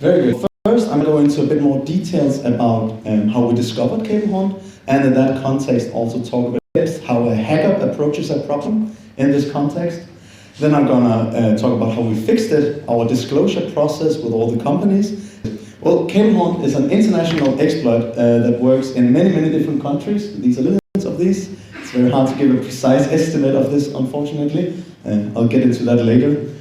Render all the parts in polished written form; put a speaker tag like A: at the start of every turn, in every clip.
A: Very good. First, I'm going into a bit more details about how we discovered Cable, and in that context also talk about how a hacker approaches a problem in this context. Then I'm gonna talk about how we fixed it, our disclosure process with all the companies. Well, Cable is an international exploit that works in many, many different countries. These are lists of these. It's very hard to give a precise estimate of this, unfortunately. I'll get into that later.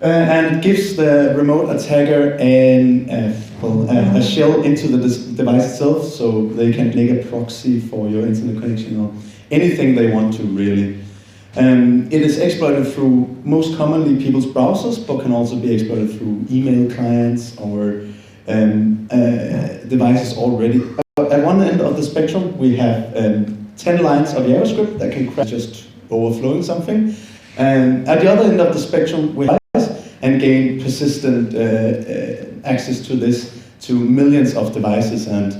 A: And it gives the remote attacker a shell into the device itself, so they can make a proxy for your internet connection or anything they want to, really. It is exploited through, most commonly, people's browsers, but can also be exploited through email clients or devices already. At one end of the spectrum, we have 10 lines of JavaScript that can crash just overflowing something. At the other end of the spectrum, we have and gain persistent access to this to millions of devices and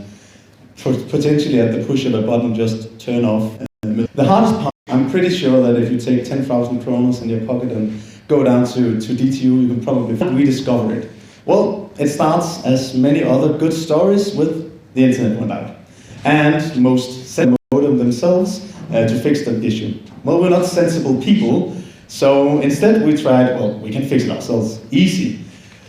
A: potentially at the push of a button just turn off. The hardest part, I'm pretty sure that if you take 10,000 kroner in your pocket and go down to DTU, you can probably rediscover it. Well, it starts, as many other good stories, with the internet went out. And most set modem themselves to fix the issue. Well, we're not sensible people, so instead we tried, well, we can fix it ourselves, easy.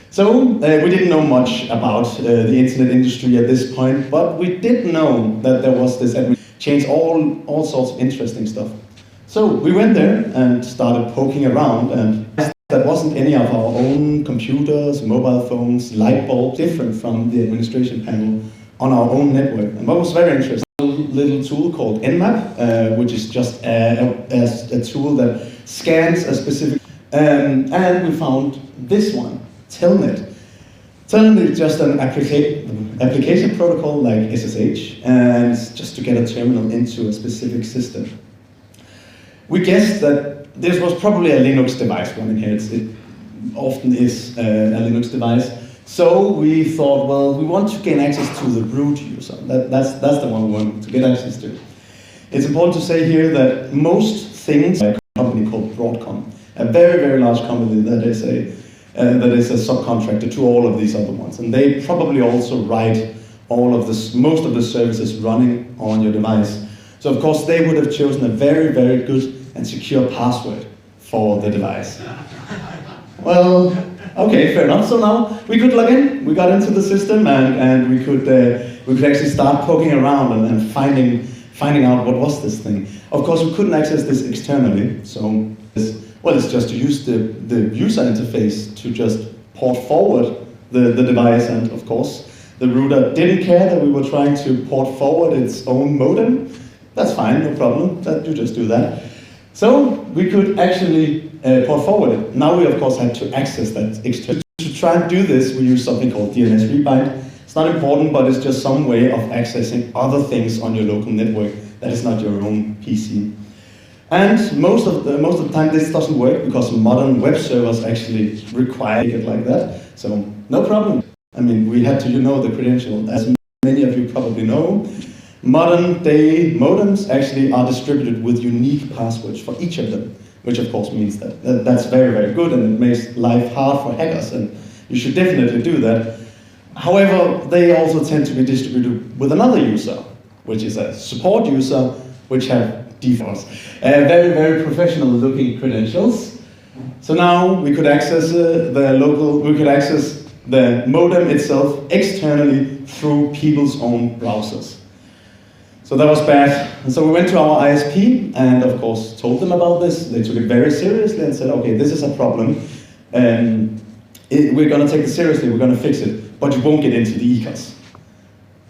A: So we didn't know much about the internet industry at this point, but we did know that there was this change all sorts of interesting stuff. So we went there and started poking around, and that wasn't any of our own computers, mobile phones, light bulbs, different from the administration panel on our own network. And what was very interesting, a little tool called Nmap, which is just a tool that scans a specific, and we found this one, Telnet. Telnet is just an application protocol like SSH, and it's just to get a terminal into a specific system. We guessed that this was probably a Linux device running here. It often is a Linux device. So we thought, well, we want to gain access to the root user. That's the one we want to get access to. It's important to say here that most things, a company called Broadcom, a very, very large company that is a subcontractor to all of these other ones. And they probably also write all of this, most of the services running on your device. So of course they would have chosen a very, very good and secure password for the device. Well, okay, fair enough. So now we could log in. We got into the system and we could actually start poking around and finding out what was this thing. Of course, we couldn't access this externally. So it's just to use the user interface to just port forward the device, and of course the router didn't care that we were trying to port forward its own modem. That's fine, no problem. You just do that. So we could actually port forward it. Now we of course had to access that external. To try and do this, we use something called DNS rebind. It's not important, but it's just some way of accessing other things on your local network that is not your own PC. And most of the time this doesn't work because modern web servers actually require it like that. So no problem. I mean, we had to the credential. As many of you probably know, modern day modems actually are distributed with unique passwords for each of them, which of course means that's very, very good, and it makes life hard for hackers, and you should definitely do that. However, they also tend to be distributed with another user, which is a support user, which have defaults. Very, very professional looking credentials. So now we could access the modem itself externally through people's own browsers. So that was bad. And so we went to our ISP and of course told them about this. They took it very seriously and said, okay, this is a problem. We're gonna take it seriously, we're gonna fix it, but you won't get into the ECOS.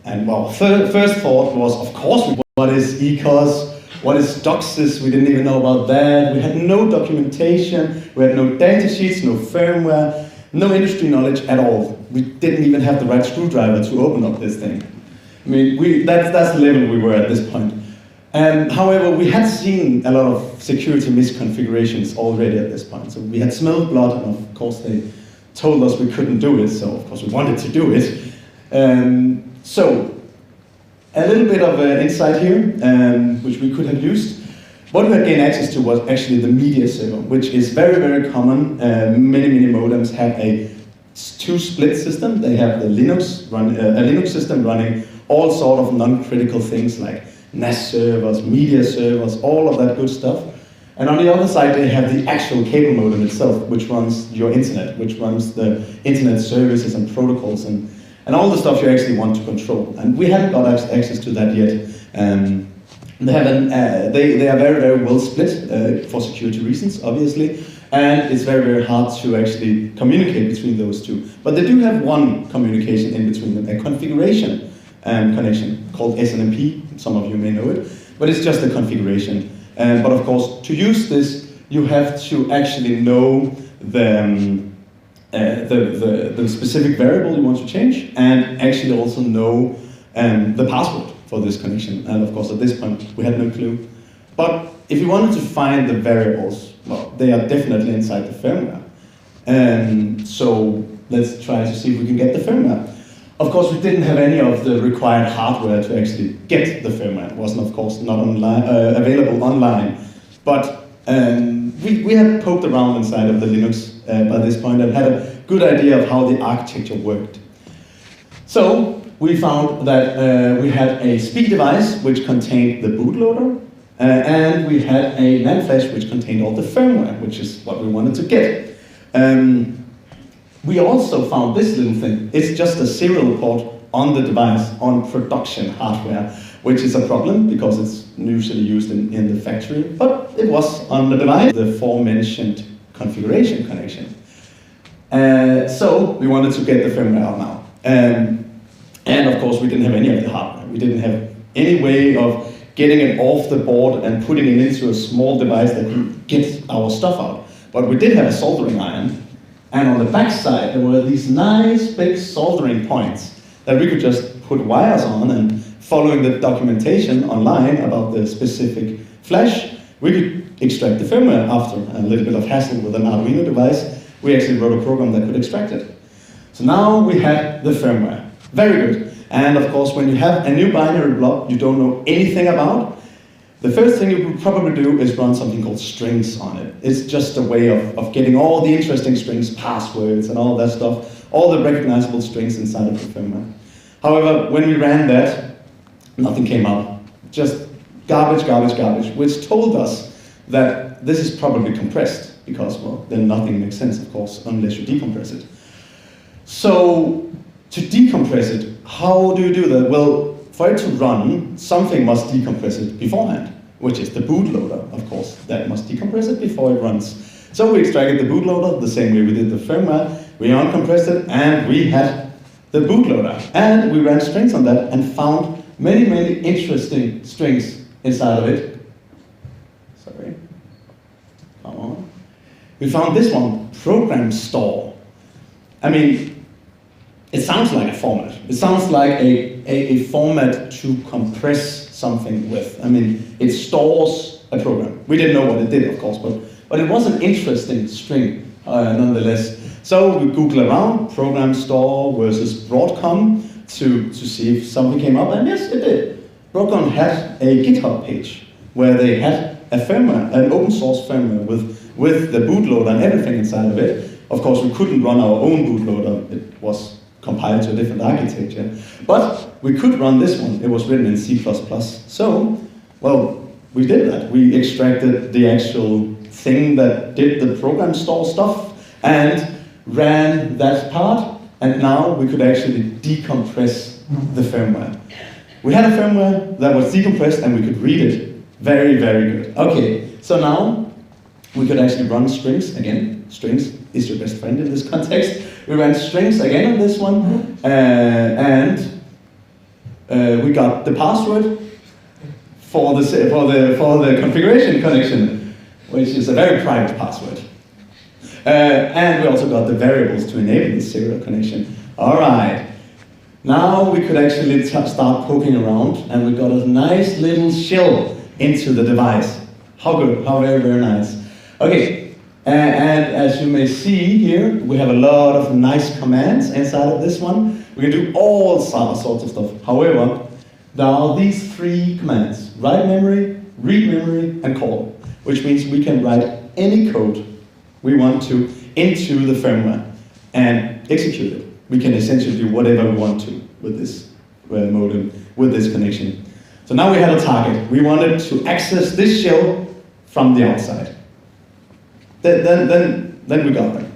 A: And well, first thought was, of course, what is ECOS? What is DOCSIS? We didn't even know about that. We had no documentation, we had no data sheets, no firmware, no industry knowledge at all. We didn't even have the right screwdriver to open up this thing. I mean, that's the level we were at this point. However, we had seen a lot of security misconfigurations already at this point. So we had smelled blood, and of course they told us we couldn't do it, so of course we wanted to do it. So, a little bit of insight here, which we could have used. What we had gained access to was actually the media server, which is very, very common. Many modems have a two split systems. They have the a Linux system running all sort of non-critical things like NAS servers, media servers, all of that good stuff. And on the other side, they have the actual cable modem itself, which runs your internet, which runs the internet services and protocols and all the stuff you actually want to control. And we haven't got access to that yet. They are very, very well split for security reasons, obviously. And it's very, very hard to actually communicate between those two. But they do have one communication in between them, a configuration connection called SNMP. Some of you may know it, but it's just a configuration. But of course, to use this, you have to actually know the specific variable you want to change, and actually also know the password for this connection. And of course, at this point, we had no clue. But if you wanted to find the variables, well, they are definitely inside the firmware. So let's try to see if we can get the firmware. Of course, we didn't have any of the required hardware to actually get the firmware. It wasn't, of course, not online, available online. But we had poked around inside of the Linux by this point and had a good idea of how the architecture worked. So we found that we had a speed device which contained the bootloader, and we had a NAND flash which contained all the firmware, which is what we wanted to get. We also found this little thing. It's just a serial port on the device, on production hardware, which is a problem because it's usually used in the factory, but it was on the device, the aforementioned configuration connection. So we wanted to get the firmware out now. And of course, we didn't have any of the hardware. We didn't have any way of getting it off the board and putting it into a small device that could get our stuff out. But we did have a soldering iron. And on the back side, there were these nice big soldering points that we could just put wires on, and following the documentation online about the specific flash, we could extract the firmware after a little bit of hassle with an Arduino device. We actually wrote a program that could extract it. So now we had the firmware. Very good. And of course, when you have a new binary block you don't know anything about, the first thing you would probably do is run something called strings on it. It's just a way of getting all the interesting strings, passwords and all that stuff, all the recognizable strings inside of the firmware. However, when we ran that, nothing came up. Just garbage, garbage, garbage, which told us that this is probably compressed because, well, then nothing makes sense, of course, unless you decompress it. So to decompress it, how do you do that? Well, for it to run, something must decompress it beforehand, which is the bootloader, of course. That must decompress it before it runs. So we extracted the bootloader the same way we did the firmware. We uncompressed it, and we had the bootloader. And we ran strings on that and found many, many interesting strings inside of it. Sorry. Come on. We found this one, program store. I mean, it sounds like a format. It sounds like a format to compress something with. I mean, it stores a program. We didn't know what it did, of course, but it was an interesting string nonetheless. So we Googled around, program store versus Broadcom to see if something came up, and yes, it did. Broadcom had a GitHub page where they had a firmware, an open source firmware with the bootloader and everything inside of it. Of course, we couldn't run our own bootloader. It was compiled to a different architecture. But we could run this one. It was written in C++. So, well, we did that. We extracted the actual thing that did the program store stuff and ran that part, and now we could actually decompress the firmware. We had a firmware that was decompressed and we could read it. Very, very good. Okay, so now we could actually run strings again. Strings is your best friend in this context. We ran strings again on this one, and we got the password for the configuration connection, which is a very private password. And we also got the variables to enable this serial connection. All right, now we could actually start poking around, and we got a nice little shell into the device. How good? How very, very nice. Okay. And as you may see here, we have a lot of nice commands inside of this one. We can do all sorts of stuff. However, there are these three commands: write memory, read memory, and call, which means we can write any code we want to into the firmware. And execute it. We can essentially do whatever we want to with this modem, with this connection. So now we had a target. We wanted to access this shell from the outside. Then we got them.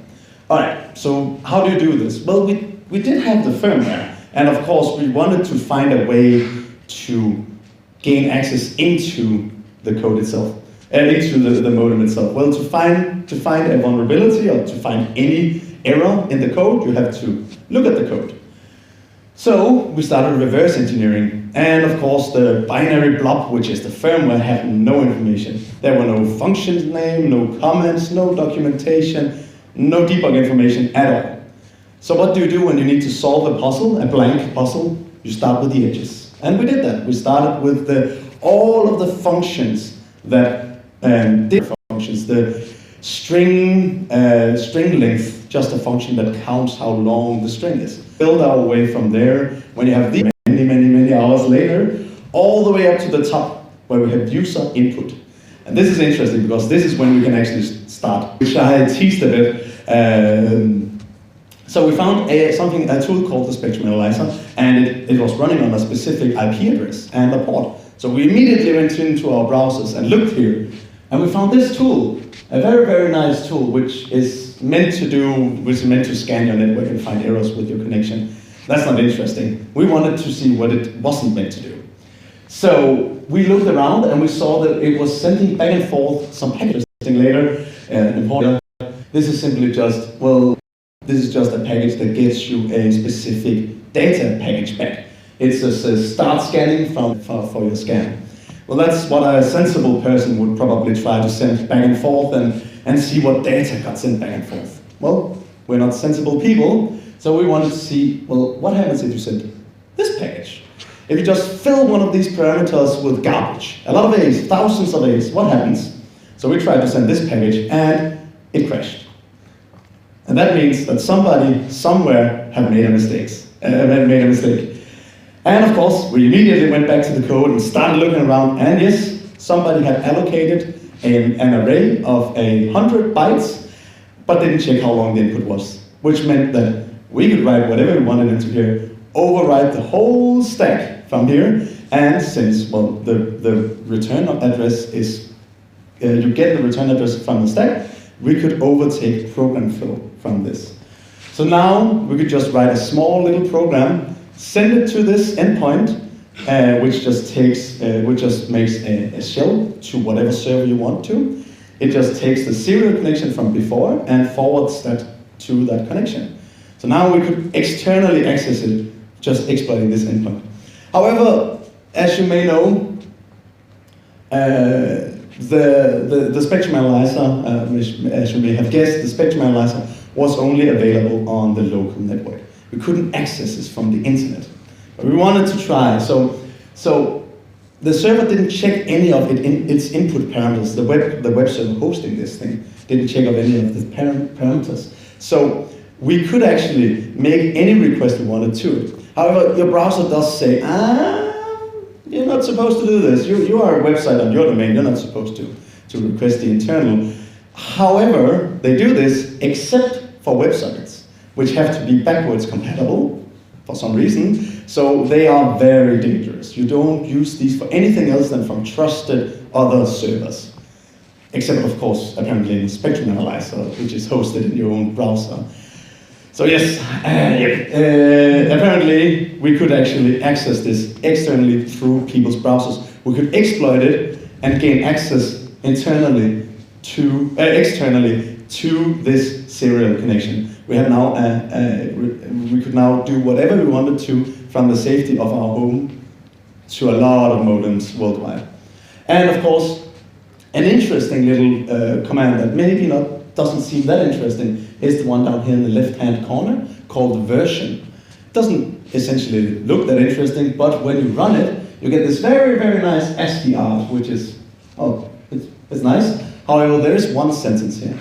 A: All right, so how do you do this? Well, we did have the firmware, and of course we wanted to find a way to gain access into the code itself, into the modem itself. Well, to find a vulnerability or to find any error in the code, you have to look at the code. So we started reverse engineering, and of course the binary blob, which is the firmware, had no information. There were no function name, no comments, no documentation, no debug information at all. So what do you do when you need to solve a puzzle, a blank puzzle? You start with the edges. And we did that. We started with all of the functions that functions, the string length, just a function that counts how long the string is. Build our way from there, when you have the many hours later, all the way up to the top, where we have user input. And this is interesting, because this is when we can actually start, which I teased a bit. So we found a tool called the spectrum analyzer, and it was running on a specific IP address and a port. So we immediately went into our browsers and looked here, and we found this tool, a very nice tool, which is meant to scan your network and find errors with your connection. That's not interesting. We wanted to see what it wasn't meant to do. So we looked around and we saw that it was sending back and forth some packages later. This is simply just, this is just a package that gets you a specific data package back. It's a start scanning for your scan. Well, that's what a sensible person would probably try to send back and forth and see what data got sent back and forth. Well, we're not sensible people, so we wanted to see, well, what happens if you send this package? If you just fill one of these parameters with garbage, a lot of A's, thousands of A's, what happens? So we tried to send this package and it crashed. And that means that somebody somewhere had made a mistake. And of course, we immediately went back to the code and started looking around, and yes, somebody had allocated an array of 100 bytes, but didn't check how long the input was, which meant that we could write whatever we wanted into here, overwrite the whole stack from here, and since, well, the return address is, you get the return address from the stack, we could overtake program flow from this. So now we could just write a small little program, send it to this endpoint, which just makes a shell to whatever server you want to. It just takes the serial connection from before and forwards that to that connection. So now we could externally access it, just exploiting this endpoint. However, as you may know, the spectrum analyzer, as you may have guessed, the spectrum analyzer was only available on the local network. We couldn't access this from the internet. But we wanted to try. So the server didn't check any of its input parameters. The web server hosting this thing didn't check of any of the parameters. So we could actually make any request we wanted to it. However, your browser does say, you're not supposed to do this. You are a website on your domain. You're not supposed to request the internal. However, they do this except for WebSockets, which have to be backwards compatible for some reason. So they are very dangerous. You don't use these for anything else than from trusted other servers. Except, of course, apparently the spectrum analyzer, which is hosted in your own browser. So yes, apparently we could actually access this externally through people's browsers. We could exploit it and gain access externally to this serial connection. We have now we could now do whatever we wanted to from the safety of our home to a lot of modems worldwide. And of course, an interesting little command that maybe doesn't seem that interesting is the one down here in the left-hand corner called version. It doesn't essentially look that interesting, but when you run it, you get this very nice ASCII art, which is, it's nice. However, there is one sentence here.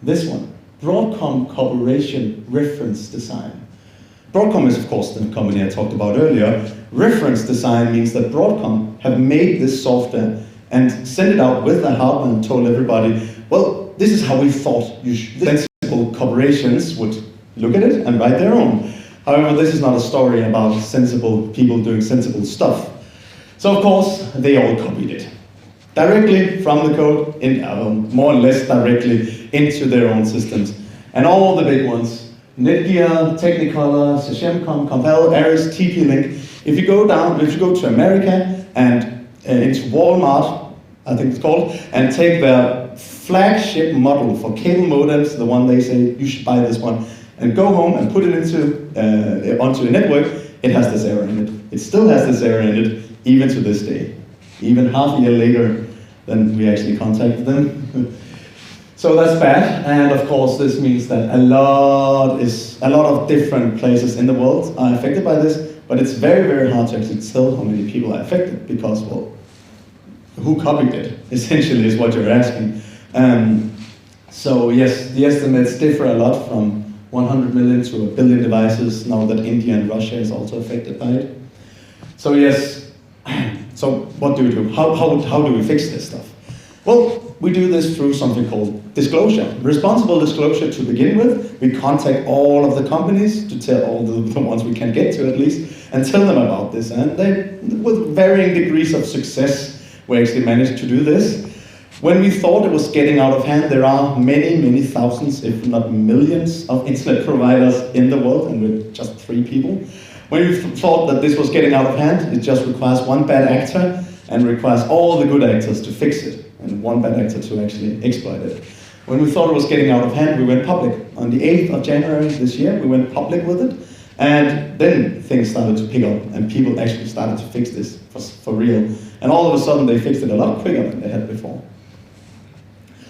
A: This one, Broadcom Corporation Reference Design. Broadcom is, of course, the company I talked about earlier. Reference design means that Broadcom have made this software and sent it out with the hardware and told everybody, well, this is how we thought sensible corporations would look at it and write their own. However, this is not a story about sensible people doing sensible stuff. So of course, they all copied it. Directly from the code, more or less directly into their own systems. And all the big ones, Netgear, Technicolor, Sachem.com, Compel, Aris, TP-Link. If you go to America and into Walmart, I think it's called, and take their flagship model for cable modems, the one they say, you should buy this one, and go home and put it onto a network, it has this error in it. It still has this error in it, even to this day. Even half a year later than we actually contacted them. So that's bad, and of course this means that a lot of different places in the world are affected by this, but it's very, very hard to actually tell how many people are affected, because, well, who copied it, essentially, is what you're asking. So yes, the estimates differ a lot from 100 million to 1 billion devices, now that India and Russia is also affected by it. So yes, so what do we do? How do we fix this stuff? Well, we do this through something called disclosure. Responsible disclosure to begin with. We contact all of the companies to tell all the ones we can get to at least, and tell them about this. And they, with varying degrees of success, we actually managed to do this. When we thought it was getting out of hand, there are many, many thousands, if not millions, of internet providers in the world, and we're just 3 people. When we thought that this was getting out of hand, it just requires one bad actor and requires all the good actors to fix it, and one bad actor to actually exploit it. When we thought it was getting out of hand, we went public. On the 8th of January this year, we went public with it, and then things started to pick up, and people actually started to fix this for real. And all of a sudden, they fixed it a lot quicker than they had before.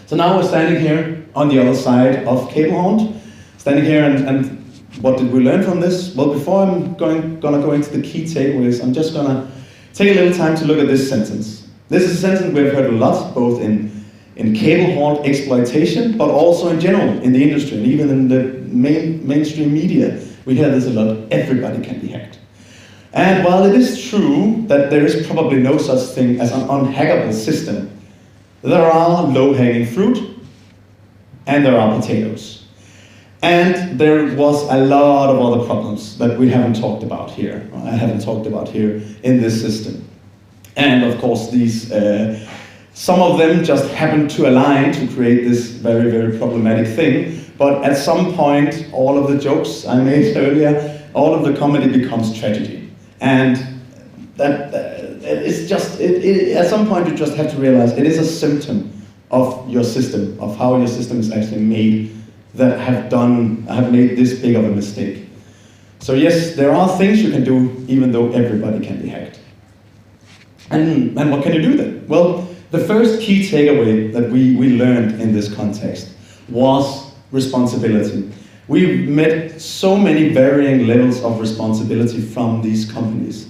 A: So now we're standing here on the other side of Cable Hunt, standing here, and what did we learn from this? Well, before I'm gonna go into the key takeaways, I'm just gonna take a little time to look at this sentence. This is a sentence we've heard a lot, both in cable hunt exploitation, but also in general in the industry, and even in the mainstream media. We hear this a lot: everybody can be hacked. And while it is true that there is probably no such thing as an unhackable system, there are low-hanging fruit, and there are potatoes. And there was a lot of other problems that we haven't talked about here, or I haven't talked about here in this system. And of course, these, some of them just happened to align to create this very, very problematic thing. But at some point, all of the jokes I made earlier, all of the comedy becomes tragedy. And that it's just, at some point you just have to realize it is a symptom of your system, of how your system is actually made, that have made this big of a mistake. So yes, there are things you can do even though everybody can be hacked. And what can you do then? Well, the first key takeaway that we learned in this context was responsibility. We met so many varying levels of responsibility from these companies.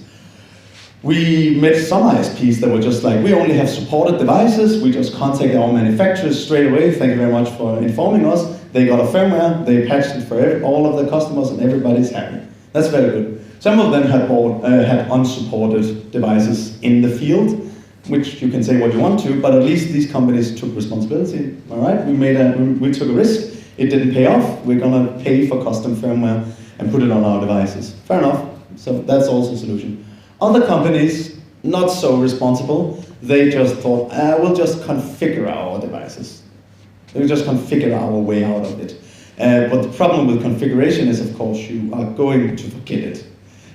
A: We met some ISPs that were just like, we only have supported devices, we just contact our manufacturers straight away, thank you very much for informing us. They got a firmware, they patched it for all of the customers, and everybody's happy. That's very good. Some of them had unsupported devices in the field, which you can say what you want to, but at least these companies took responsibility. All right, we took a risk. It didn't pay off. We're gonna pay for custom firmware and put it on our devices. Fair enough. So that's also a solution. Other companies, not so responsible, they just thought, we'll just configure our devices. We'll just configure our way out of it. But the problem with configuration is, of course, you are going to forget it.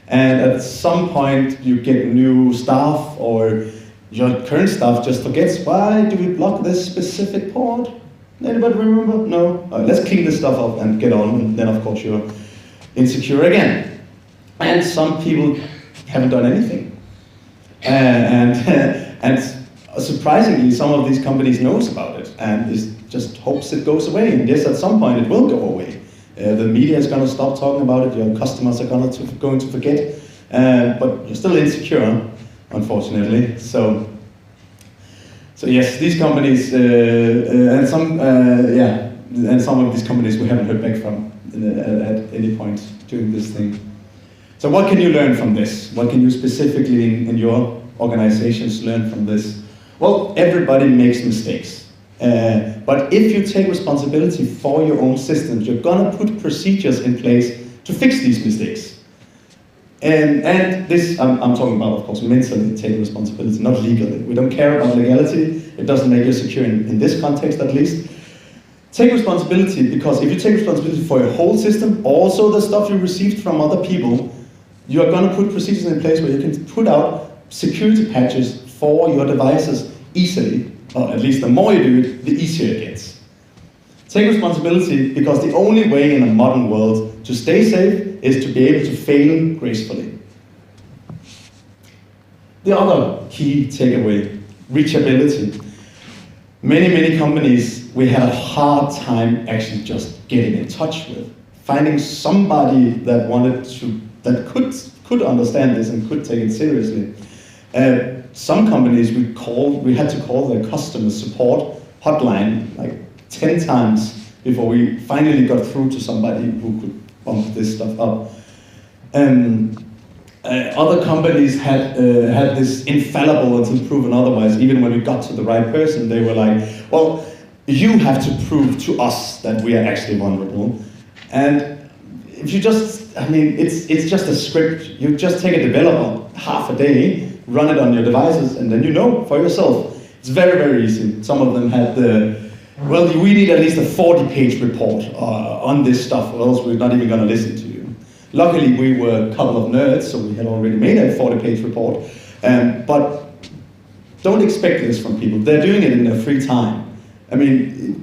A: And at some point, you get new staff, or your current staff just forgets, why do we block this specific port? Anybody remember? No? Let's clean this stuff up and get on, and then of course you're insecure again. And some people haven't done anything. And surprisingly, some of these companies knows about it and just hopes it goes away. And yes, at some point it will go away. The media is going to stop talking about it, your customers are going to forget, but you're still insecure, unfortunately. So yes, these companies, and some of these companies we haven't heard back from at any point during this thing. So what can you learn from this? What can you specifically in your organizations learn from this? Well, everybody makes mistakes. But if you take responsibility for your own systems, you're gonna put procedures in place to fix these mistakes. And this, I'm talking about, of course, mentally taking responsibility, not legally. We don't care about legality. It doesn't make you secure in this context, at least. Take responsibility, because if you take responsibility for your whole system, also the stuff you received from other people, you're going to put procedures in place where you can put out security patches for your devices easily, or at least the more you do it, the easier it gets. Take responsibility, because the only way in a modern world to stay safe is to be able to fail gracefully. The other key takeaway, reachability. Many companies we had a hard time actually just getting in touch with, finding somebody that could understand this and could take it seriously. Some companies we had to call their customer support hotline like 10 times before we finally got through to somebody who could bump this stuff up. Other companies had this infallible until proven otherwise. Even when we got to the right person, they were like, well, you have to prove to us that we are actually vulnerable. And if you just, I mean, it's just a script. You just take a developer half a day, run it on your devices, and then you know for yourself. It's very easy. Some of them had well, we need at least a 40-page report on this stuff, or else we're not even going to listen to you. Luckily, we were a couple of nerds, so we had already made a 40-page report. But don't expect this from people. They're doing it in their free time. I mean,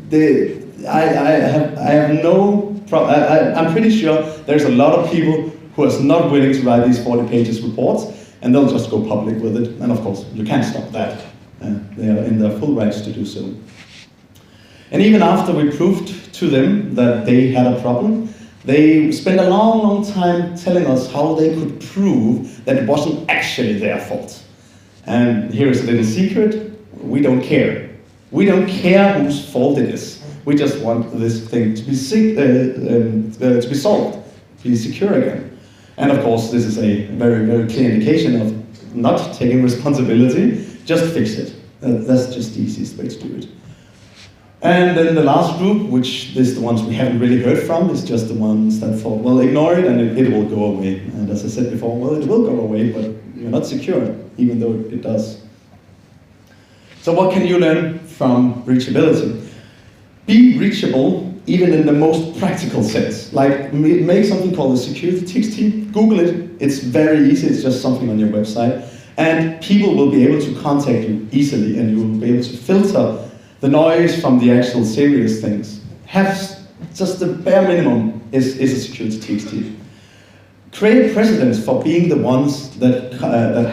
A: I'm pretty sure there's a lot of people who are not willing to write these 40 pages reports, and they'll just go public with it. And of course, you can't stop that. They are in their full rights to do so. And even after we proved to them that they had a problem, they spent a long time telling us how they could prove that it wasn't actually their fault. And here's a little secret: we don't care. We don't care whose fault it is. We just want this thing to be solved, to be secure again. And of course, this is a very clear indication of not taking responsibility. Just fix it. That's just the easiest way to do it. And then the last group, which is the ones we haven't really heard from, is just the ones that thought, well, ignore it and it will go away. And as I said before, well, it will go away, but you're not secure, even though it does. So what can you learn from reachability? Be reachable, even in the most practical sense. Like, make something called a security TXT. Google it. It's very easy. It's just something on your website. And people will be able to contact you easily, and you will be able to filter the noise from the actual serious things. Have just the bare minimum is a security TXT. Create precedents for being the ones that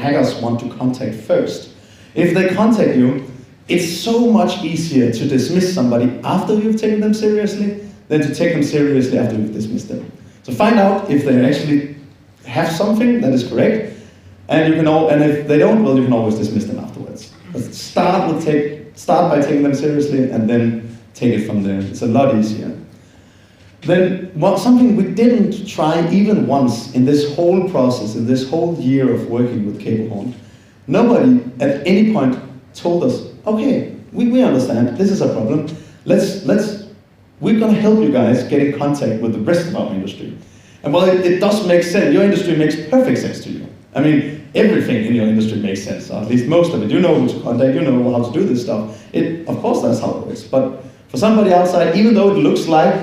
A: hackers want to contact first. If they contact you, it's so much easier to dismiss somebody after you've taken them seriously than to take them seriously after you've dismissed them. So find out if they actually have something that is correct, and if they don't, well, you can always dismiss them afterwards. But start by taking them seriously, and then take it from there. It's a lot easier. Then, something we didn't try even once in this whole process, in this whole year of working with Cablehorn, nobody at any point told us, okay, we understand, this is a problem. We're going to help you guys get in contact with the rest of our industry. And while it does make sense, your industry makes perfect sense to you. I mean, everything in your industry makes sense, or at least most of it. You know who to contact, you know how to do this stuff. Of course, that's how it works. But for somebody outside, even though it looks like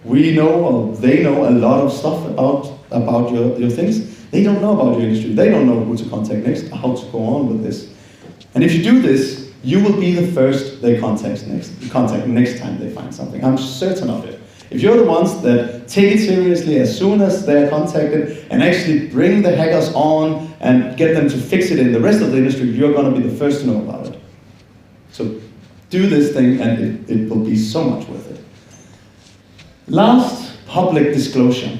A: we know or they know a lot of stuff about your things, they don't know about your industry. They don't know who to contact next, how to go on with this. And if you do this, you will be the first they contact next time they find something. I'm certain of it. If you're the ones that take it seriously as soon as they're contacted and actually bring the hackers on and get them to fix it in the rest of the industry, you're going to be the first to know about it. So do this thing, and it will be so much worth it. Last, public disclosure.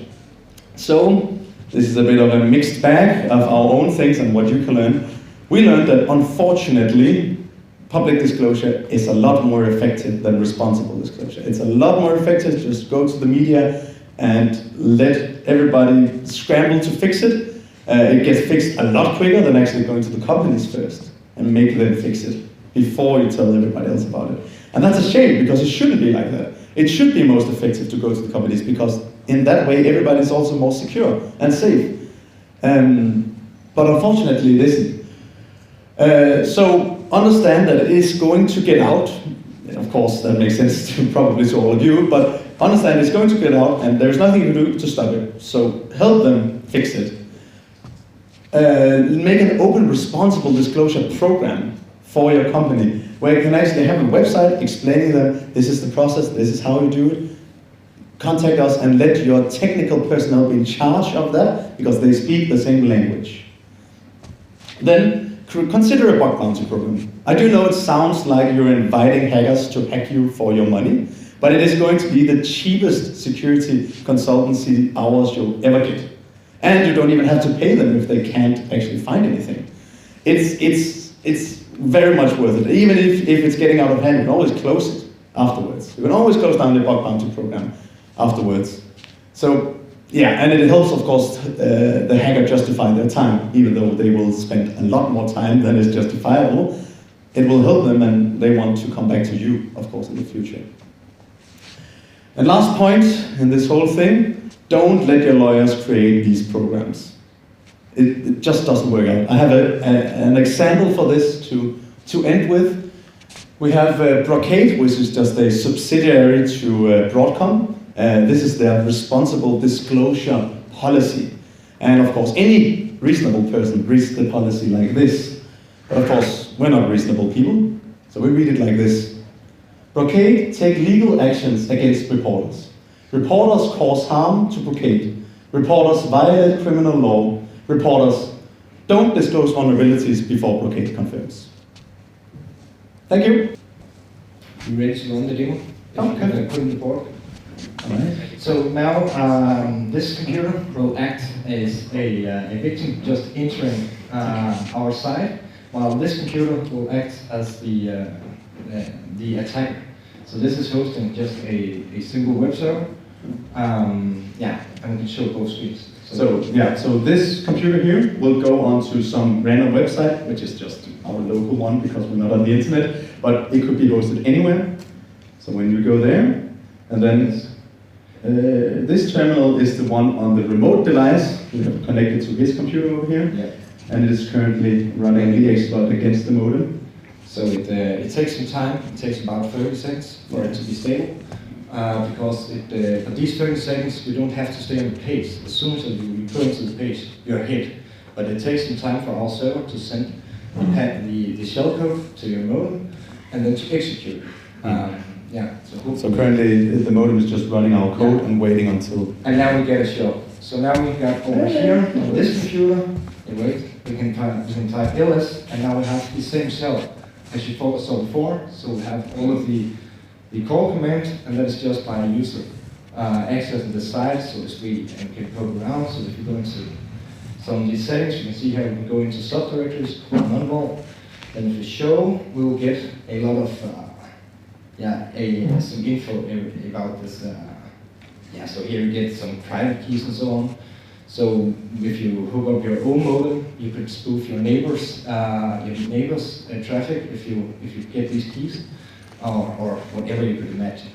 A: So this is a bit of a mixed bag of our own things and what you can learn. We learned that, unfortunately, public disclosure is a lot more effective than responsible disclosure. It's a lot more effective to just go to the media and let everybody scramble to fix it. It gets fixed a lot quicker than actually going to the companies first and make them fix it before you tell everybody else about it. And that's a shame, because it shouldn't be like that. It should be most effective to go to the companies, because in that way everybody's also more secure and safe. But unfortunately it isn't. So understand that it is going to get out. Of course, that makes sense probably to all of you, but understand it's going to get out and there's nothing you can do to stop it. So help them fix it. Make an open, responsible disclosure program for your company, where you can actually have a website explaining them, this is the process, this is how you do it. Contact us and let your technical personnel be in charge of that, because they speak the same language. Then consider a bug bounty program. I do know it sounds like you're inviting hackers to hack you for your money, but it is going to be the cheapest security consultancy hours you'll ever get. And you don't even have to pay them if they can't actually find anything. It's very much worth it. Even if it's getting out of hand, you can always close it afterwards. You can always close down the bug bounty program afterwards. So yeah, and it helps, of course, the hacker justify their time, even though they will spend a lot more time than is justifiable. It will help them, and they want to come back to you, of course, in the future. And last point in this whole thing, don't let your lawyers create these programs. It just doesn't work out. I have an example for this to end with. We have Brocade, which is just a subsidiary to Broadcom. This is their responsible disclosure policy. And of course, any reasonable person reads the policy like this. But of course, we're not reasonable people, so we read it like this. Brocade take legal actions against reporters. Reporters cause harm to Brocade. Reporters violate criminal law. Reporters don't disclose vulnerabilities before Brocade confirms. Thank you.
B: You ready to run the demo?
A: Okay.
B: Put in the board.
A: All right.
B: So now this computer will act as a victim just entering our site, while this computer will act as the attacker. So this is hosting just a single web server. Yeah, and we can show both screens.
A: So this computer here will go onto some random website, which is just our local one because we're not on the internet, but it could be hosted anywhere. So when you go there, and then this terminal is the one on the remote device. We have connected to his computer over here, yeah. And it is currently running the exploit against the modem.
B: So it takes some time. It takes about 30 seconds for it to be stable. Because for these 30 seconds, you don't have to stay on the page. As soon as you return to the page, you're hit. But it takes some time for our server to send the shellcode to your modem and then to execute. Yeah.
A: So currently the modem is just running our code and waiting until.
B: And now we get a shell. So now we got over here on this computer. We can type ls, and now we have the same shell as you saw before. So we have all of the call command, and that is just by user accessing the site, so to speak, and can poke around. So if you go into some of these settings, you can see here we can go into subdirectories, non-vol. Then if you show, we will get a lot of some info about this. So here you get some private keys and so on. So if you hook up your own modem, you could spoof your neighbors' traffic if you get these keys, or whatever you could imagine.